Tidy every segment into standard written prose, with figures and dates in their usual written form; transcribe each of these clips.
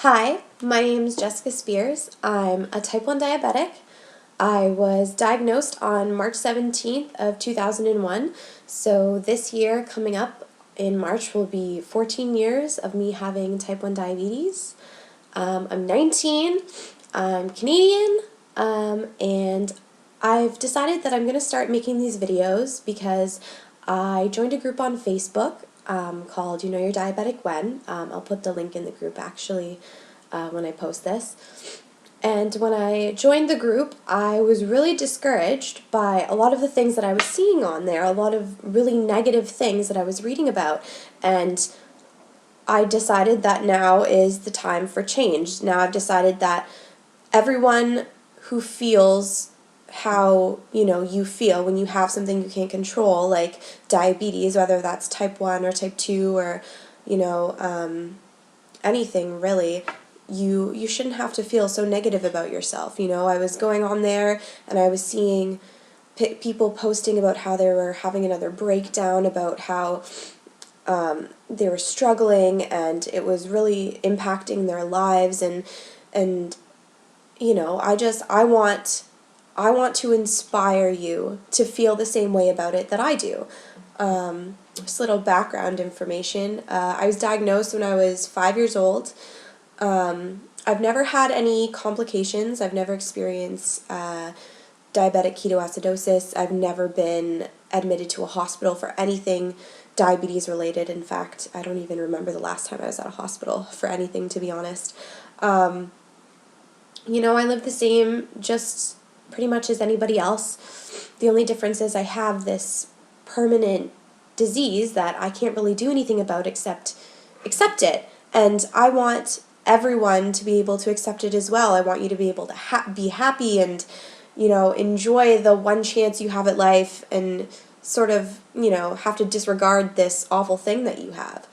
Hi, my name is Jessica Spears. I'm a type 1 diabetic. I was diagnosed on March 17th of 2001, so this year coming up in March will be 14 years of me having type 1 diabetes. I'm 19, I'm Canadian, and I've decided that I'm going to start making these videos because I joined a group on Facebook called You Know You're Diabetic When. I'll put the link in the group actually when I post this. And when I joined the group, I was really discouraged by a lot of the things that I was seeing on there, a lot of really negative things that I was reading about. And I decided that now is the time for change. Now I've decided that everyone who feels how you feel when you have something you can't control, like diabetes, whether that's type 1 or type 2 or anything really, you shouldn't have to feel so negative about yourself. I was going on there and I was seeing people posting about how they were having another breakdown, about how they were struggling and it was really impacting their lives, and I want to inspire you to feel the same way about it that I do. Just a little background information. I was diagnosed when I was 5 years old. I've never had any complications. I've never experienced diabetic ketoacidosis. I've never been admitted to a hospital for anything diabetes related. In fact, I don't even remember the last time I was at a hospital for anything, to be honest. I live the same just pretty much as anybody else. The only difference is I have this permanent disease that I can't really do anything about except accept it. And I want everyone to be able to accept it as well. I want you to be able to be happy and, enjoy the one chance you have at life and sort of, have to disregard this awful thing that you have.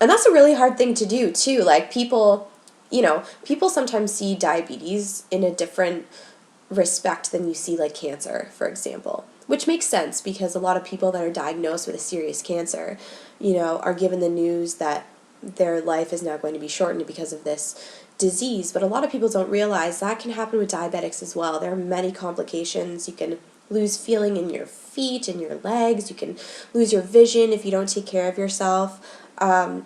And that's a really hard thing to do, too. Like, people sometimes see diabetes in a different respect than you see, like, cancer, for example. Which makes sense because a lot of people that are diagnosed with a serious cancer, are given the news that their life is now going to be shortened because of this disease. But a lot of people don't realize that can happen with diabetics as well. There are many complications. You can lose feeling in your feet and your legs. You can lose your vision if you don't take care of yourself. And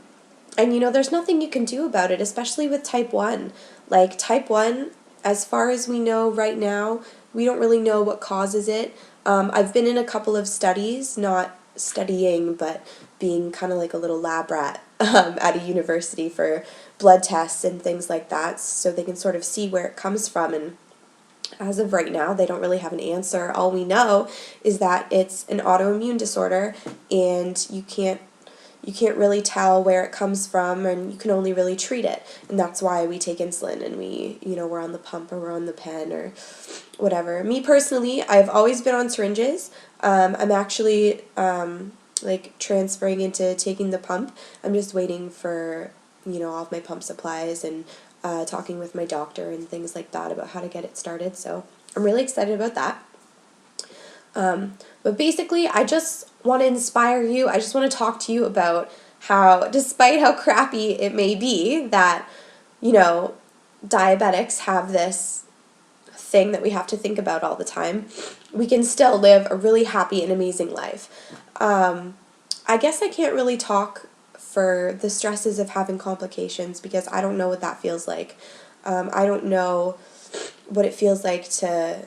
there's nothing you can do about it, especially with type 1. Like, type 1, as far as we know right now, we don't really know what causes it. I've been in a couple of studies, not studying, but being kind of like a little lab rat at a university for blood tests and things like that, so they can sort of see where it comes from. And as of right now, they don't really have an answer. All we know is that it's an autoimmune disorder, and you can't really tell where it comes from, and you can only really treat it. And that's why we take insulin and we're on the pump or we're on the pen or whatever. Me personally, I've always been on syringes. I'm actually transferring into taking the pump. I'm just waiting for all of my pump supplies and talking with my doctor and things like that about how to get it started. So I'm really excited about that. But basically, I just want to inspire you. I just want to talk to you about how, despite how crappy it may be, that, diabetics have this thing that we have to think about all the time, we can still live a really happy and amazing life. I guess I can't really talk for the stresses of having complications because I don't know what that feels like. I don't know what it feels like to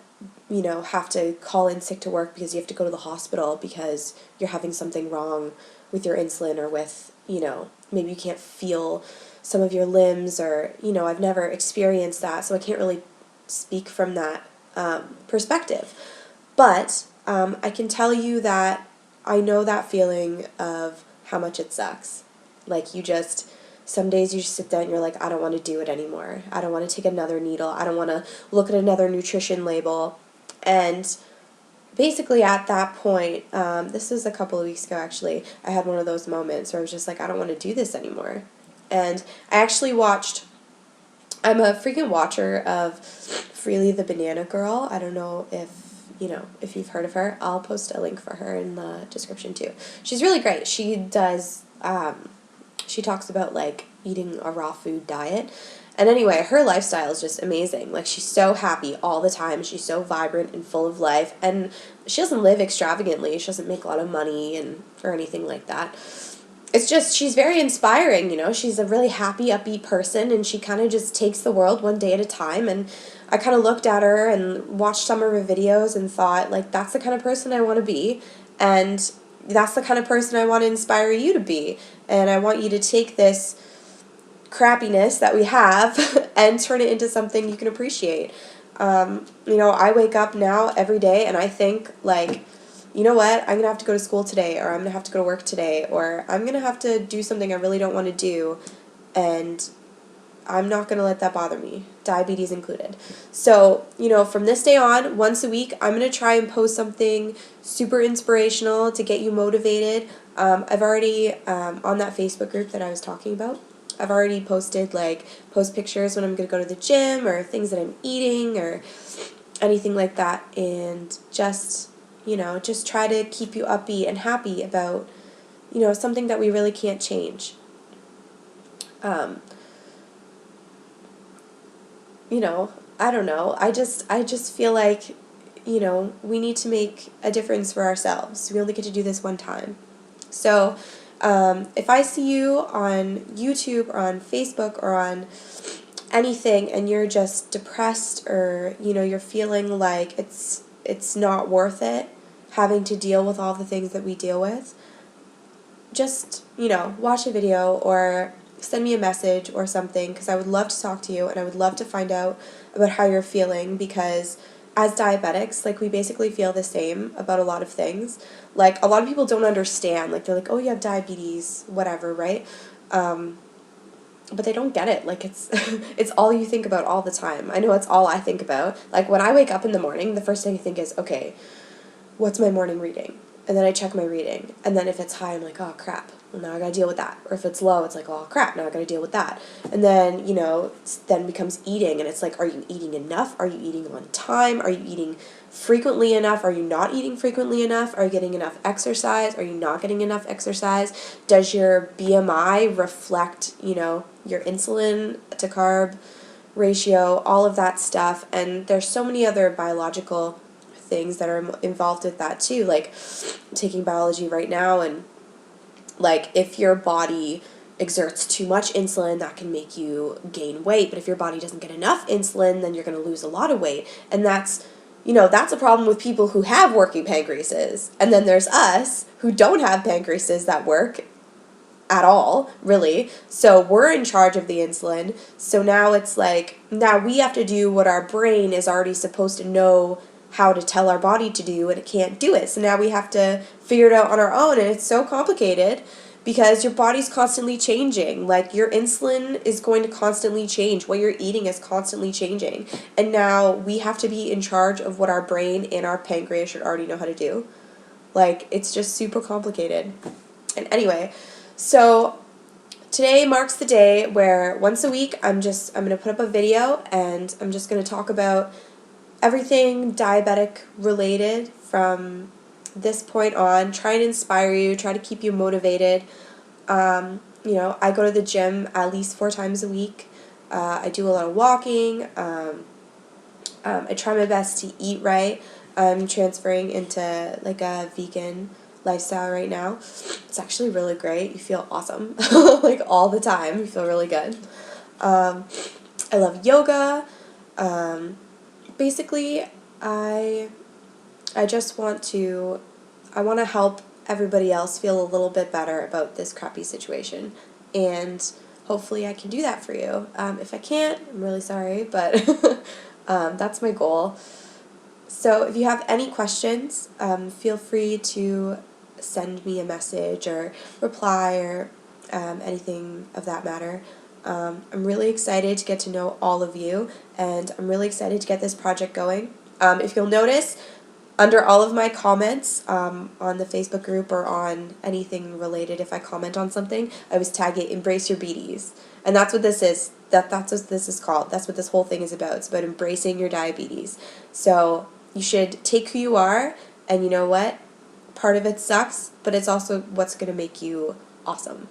have to call in sick to work because you have to go to the hospital because you're having something wrong with your insulin, or with, maybe you can't feel some of your limbs, or, I've never experienced that, so I can't really speak from that perspective. But I can tell you that I know that feeling of how much it sucks. Like, some days you just sit there and you're like, I don't want to do it anymore. I don't want to take another needle. I don't want to look at another nutrition label. And basically at that point, this was a couple of weeks ago actually, I had one of those moments where I was just like, I don't want to do this anymore. And I actually I'm a frequent watcher of Freelee the Banana Girl. I don't know if you've heard of her. I'll post a link for her in the description too. She's really great. She does She talks about like eating a raw food diet. And anyway, her lifestyle is just amazing. Like, she's so happy all the time. She's so vibrant and full of life. And she doesn't live extravagantly. She doesn't make a lot of money and or anything like that. It's just, she's very inspiring, you know. She's a really happy, upbeat person, and she kind of just takes the world one day at a time. And I kind of looked at her and watched some of her videos and thought, like, that's the kind of person I want to be. And that's the kind of person I want to inspire you to be. And I want you to take this crappiness that we have and turn it into something you can appreciate. You know, I wake up now every day and I think, like, you know what, I'm going to have to go to school today, or I'm going to have to go to work today, or I'm going to have to do something I really don't want to do, and I'm not going to let that bother me, diabetes included. So, you know, from this day on, once a week, I'm going to try and post something super inspirational to get you motivated. I've already, on that Facebook group that I was talking about, I've already posted, like, post pictures when I'm going to go to the gym, or things that I'm eating, or anything like that, and just, you know, just try to keep you upbeat and happy about, you know, something that we really can't change. You know, I don't know. I just feel like, you know, we need to make a difference for ourselves. We only get to do this one time. So, if I see you on YouTube or on Facebook or on anything and you're just depressed, or, you know, you're feeling like it's not worth it having to deal with all the things that we deal with, just, you know, watch a video or send me a message or something, because I would love to talk to you and I would love to find out about how you're feeling, because as diabetics, like, we basically feel the same about a lot of things. Like, a lot of people don't understand. Like, they're like, oh, you have diabetes, whatever, right? But they don't get it. Like, it's it's all you think about all the time. I know it's all I think about. Like, when I wake up in the morning, the first thing I think is, okay, what's my morning reading? And then I check my reading. And then if it's high, I'm like, oh, crap. Well, now I gotta deal with that. Or if it's low, it's like, oh, crap, now I gotta deal with that. And then, you know, then becomes eating. And it's like, are you eating enough? Are you eating on time? Are you eating frequently enough? Are you not eating frequently enough? Are you getting enough exercise? Are you not getting enough exercise? Does your BMI reflect, you know, your insulin to carb ratio, all of that stuff? And there's so many other biological things that are involved with that too, like taking biology right now, and like, if your body exerts too much insulin, that can make you gain weight, but if your body doesn't get enough insulin, then you're going to lose a lot of weight. And that's, you know, that's a problem with people who have working pancreases. And then there's us who don't have pancreases that work at all, really. So we're in charge of the insulin. So now it's like, now we have to do what our brain is already supposed to know how to tell our body to do, and it can't do it. So now we have to figure it out on our own, and it's so complicated because your body's constantly changing. Like, your insulin is going to constantly change. What you're eating is constantly changing. And now we have to be in charge of what our brain and our pancreas should already know how to do. Like, it's just super complicated. And anyway, so today marks the day where once a week I'm going to put up a video, and I'm just going to talk about everything diabetic related from this point on. Try and inspire you, try to keep you motivated. You know, I go to the gym at least 4 times a week. I do a lot of walking. I try my best to eat right. I'm transferring into like a vegan lifestyle right now. It's actually really great. You feel awesome like all the time. You feel really good. I love yoga. Basically, I just want to help everybody else feel a little bit better about this crappy situation, and hopefully I can do that for you. If I can't, I'm really sorry, but that's my goal. So if you have any questions, feel free to send me a message or reply, or anything of that matter. I'm really excited to get to know all of you, and I'm really excited to get this project going. If you'll notice, under all of my comments on the Facebook group or on anything related, if I comment on something, I always tag it, Embrace Your BDs. And that's what this is. That's what this is called. That's what this whole thing is about. It's about embracing your diabetes. So you should take who you are, and you know what? Part of it sucks, but it's also what's going to make you awesome.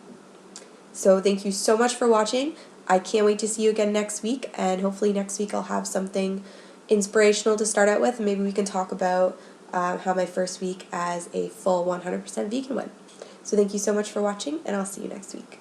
So thank you so much for watching. I can't wait to see you again next week, and hopefully next week I'll have something inspirational to start out with, and maybe we can talk about how my first week as a full 100% vegan went. So thank you so much for watching, and I'll see you next week.